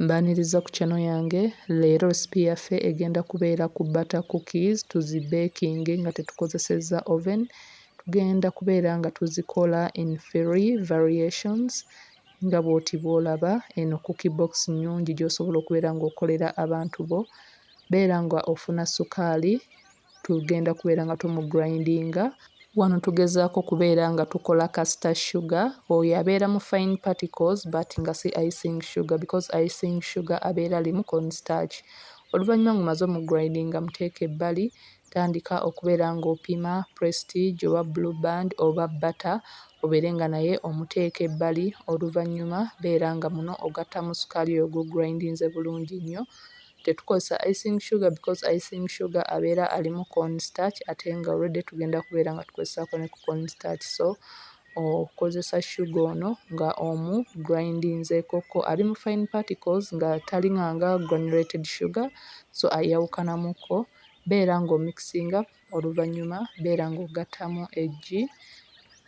Mbaniriza ku channel yange. Leero recipe yaffe egenda kubeera ku butter cookies tuzibekinge nga tetukozesezza oven. Tugenda kubeera nga tuzikola in 3 variations nga bw'oti bw'olaba. Eno cookie box nnungi gy'osobola okubeera ng'okolera abantu bo. Beera nga ofuna sukaali, tugenda kubeera nga tumuggrindinga. Wano tugezaako kubeera nga tukola castor sugar. Oyo abeera mu fine particles but nga si icing sugar because icing sugar abeera alimu cornstarch. Oluvannyuma ng'omaze omuggrindinga muteeke ebbali, tandika okubeera ng'opima Prestige oba Blue Band oba butter obeere nga naye omuteeka ebbali. Oluvannyuma beera nga muno ogattamu sukaali oyo gw'ogrindinze bulungi nnyo. Tetukozesa icing sugar because icing sugar abeera alimu cornstarch ate nga already tugenda kubeera nga tukozesaako ne ku cornstarch, so okozesa sugar ono nga grindinzeekoko ali mu fine particles nga talinganga granulated sugar, so ayawukanamuko. Beera ng'omixinga, oluvannyuma beera ng'ogattamu eggi,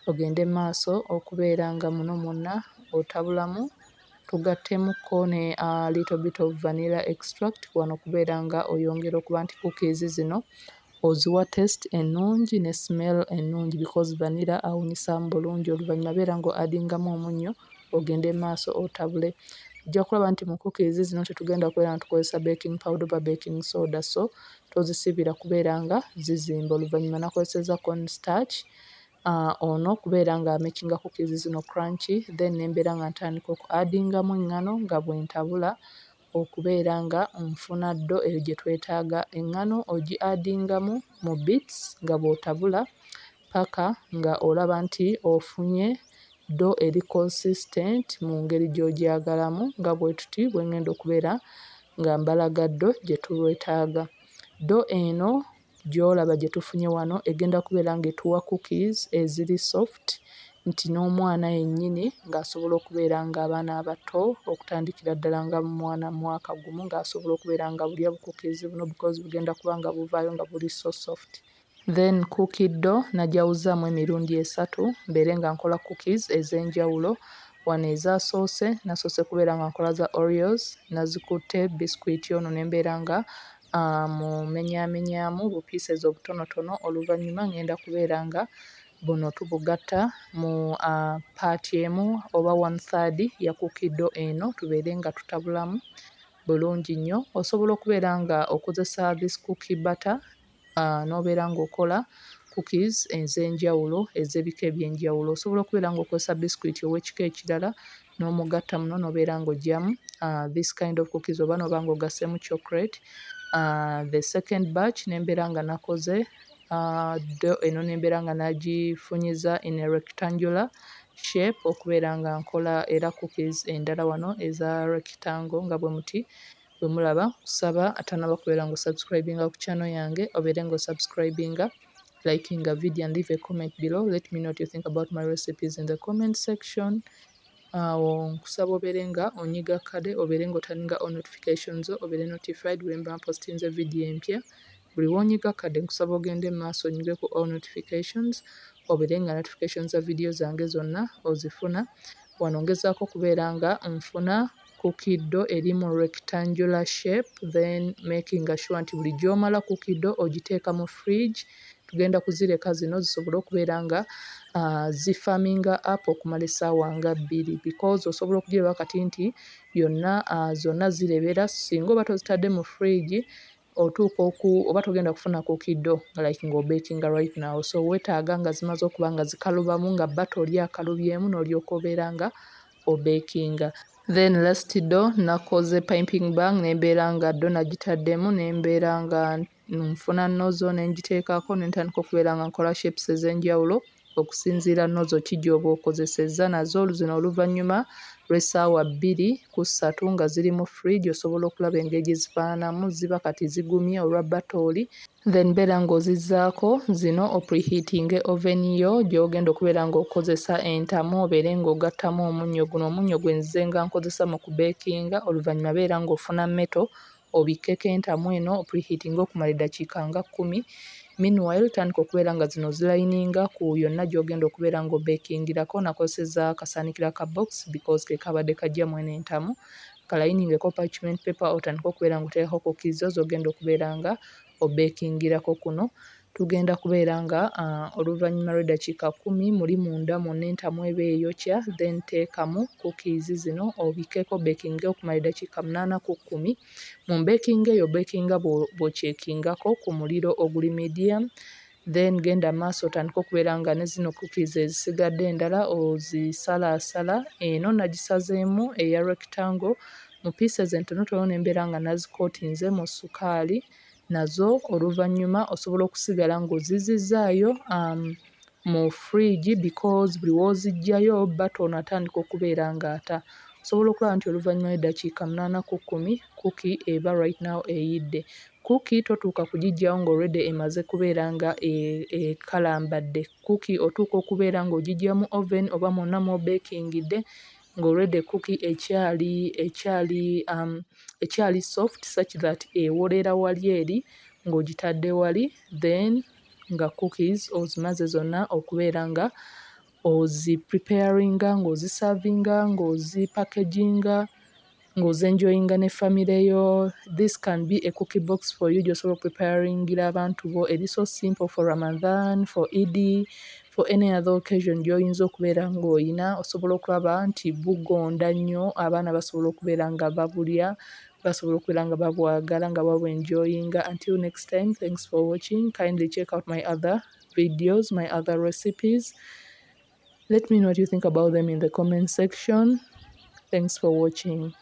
ogende maaso okubeera nga muno mwonna otabulamu. Tugattemuko ne little bit of vanilla extract wano okubeera nga oyongera okuba nti cookies zino oziwa taste ennungi ne smell ennungi because vanilla awunyisaamu bulungi. Oluvannyuma beera ng'oaddingamu omunnyo ogende maaso otabule. Ojja kulaba nti mu cookies zino tetugenda kubeera nga tukozesa baking powder oba baking soda, so tozisibira kubeera nga zizimba. Oluvannyuma nakozesezza cornstarch ono kubeera nga makinga cookies zino crunchy, then nembeera nga ntandika okuaddingamu eŋŋano nga bwe ntabula okubeera nga nfuna ddo eyo gye twetaaga. Eŋŋano ogiaddingamu mu bits nga bw'otabula paka nga olaba nti ofunye ddo eri consistent mu ngeri gy'ogyagalamu, nga bwe tuti bwe ŋŋenda okubeera nga mbalaga ddo gye twetaaga. Ddo eno gy'olaba gye tufunye wano egenda kubeera ng'etuwa cookies eziri soft nti n'omwana yennyini ng'asobola okubeera ng'abaana abato okutandikira ddala nga mwana mwaka gumu ng'asobola okubeera nga bulya bu cookies buno because bugenda kuba nga buvaayo nga buli so soft. Then cookie dough nagyawuzaamu emirundi 3 mbeere nga nkola cookies ez'enjawulo. Wano ezasoose nasoose kubeera nga nkola za Oreos, nazikutte biscuit ono ne mbeera nga mumenyaamenyaamu bu pieces obutonotono. Oluvannyuma ngenda kubeera nga buno tubugatta mu part emu oba 1/3 ya cookie dough eno tubeere nga tutabulamu bulungi nnyo. Osobola okubeera nga okozesa this cookie butter n'obeera ng'okola cookies ez'enjawulo ez'ebika eby'enjawulo. Osobola okubeera ng'okozesa biscuit ow'ekika ekirala n'omugatta muno n'obeera ng'oggyamu this kind of cookies oba n'oba ng'ogasseemu chocolate. The second batch nembeera nga nakoze dough eno nembeera nga nagifunyiza in a rectangular shape okubeera nga nkola era cookies endala wano eza rectangle nga bwe muti bwe mulaba. Kusaba atanaba kubeera ng'osubscribinga ku channel yange obeere ng'osubscribinga, likinga video and leave a comment below. Let me know what you think about my recipes in the comment section. Nkusaba obeere nga onyiga kade, obeere ng'otaninga on notifications, obeere notified buli mba postinze video empya. Buli wonyiga kade nkusaba ogende mu maaso onyige ku all notifications obeere nga notifications za video zange zonna ozifuna. Wano ngezaako kubeera nga nfuna cookie dough eri mu rectangular shape, then making sure nti buli gy'omala cookie dough ogiteeka mu fridge. Tugenda kuzireka zino zisobole okubeera nga zifaminga up okumala essaawa nga 2 because osobola okugiraba kati nti zonna zirebera singa oba tozitadde mu fridge otuuka oba togenda kufuna cookie dough like ng'obakinga right now, so weetaaga nga zimaze okuba nga zikalubamu nga butter oli akalubyemu n'olyoka obeera nga obakinga. Then last dough nakoze piping bag nembeera nga ddo nagitaddemu nembeera nga nfuna nozzle nengiteekako nentandika okubeera nga nkola shapes ez'enjawulo okusinziira nozzle ki gy'oba okozesezza. Nazo zino oluvannyuma lw'essaawa 2 ku 3 nga ziri mu fridge osobola okulaba engeri gye zifaananamu, ziba kati zigumye olwa butter oli. Then beera ng'ozizzaako zino preheating oven yo gy'ogenda okubeera ng'okozesa entamu obeere ng'ogattamu omunnyo guno. Omunnyo gwe nzize nga nkozesa mu kubeekinga. Oluvannyuma beera ng'ofuna metal obikkeko entamu eno preheating okumala eddakiika nga 10. Meanwhile tandika okubeera nga zino zilininga ku yonna gy'ogenda okubeera ng'obekingirako. Nakozesezza kasaanikira ka box because ke kabadde kaggya mweno entamu. kalayiningeko parchment paper otandika okubeera nga oteekako cookies zo z'ogenda okubeera nga obekingirako kuno. Tugenda kubeera nga oluvannyuma lw'eddakiika 10 muli munda mwonna entamu eba eyokya, then teekamu cookies zino obikkeko obekingire okumala eddakiika 8 ku 10. Mu bekinga eyo bekinga bw'okyekingako ku muliro oguli medium, then genda maaso otandika okubeera nga ne zino cookies ezisigadde endala ozisalaasala. Eno nagisazeemu eya rectangle mu pieces entonotono ne mbeera nga nazikootinze mu ssukaali. Nazo oluvannyuma osobola okusigala ng'ozizizaayo mu fridge because buli w'oziggyayo baton atandika okubeera ng'ata. Osobola okulaba nti oluvannyuma lw'eddakiika 8 ku 10 cookie eba right now eyidde. Cookie totuuka kugiggyawo ng'already emaze kubeera nga ekalambadde. Cookie otuuka okubeera ng'ogiggya mu oven oba mwonna mw'obekingidde ng'already cookie ekyali soft such that ewolera wali eri ng'ogitadde wali, then nga cookies ozimaze zonna okubeera nga ozi-preparinga, ng'oziservinga, ng'ozipackaginga, ng'ozenjoyinga ne famire yo. This can be a cookie box for you gy'osobola okupreparingira abantu bo. Eri so simple for Ramadan, for Eid, for any other occasion gy'oyinza okubeera ng'oyina. Osobola okulaba nti bugonda nnyo, abaana basobola okubeera nga babulya, basobola okubeera nga babwagala, nga babwenjoyinga. Until next time, thanks for watching. Kindly check out my other videos, my other recipes. Let me know what you think about them in the comment section. Thanks for watching.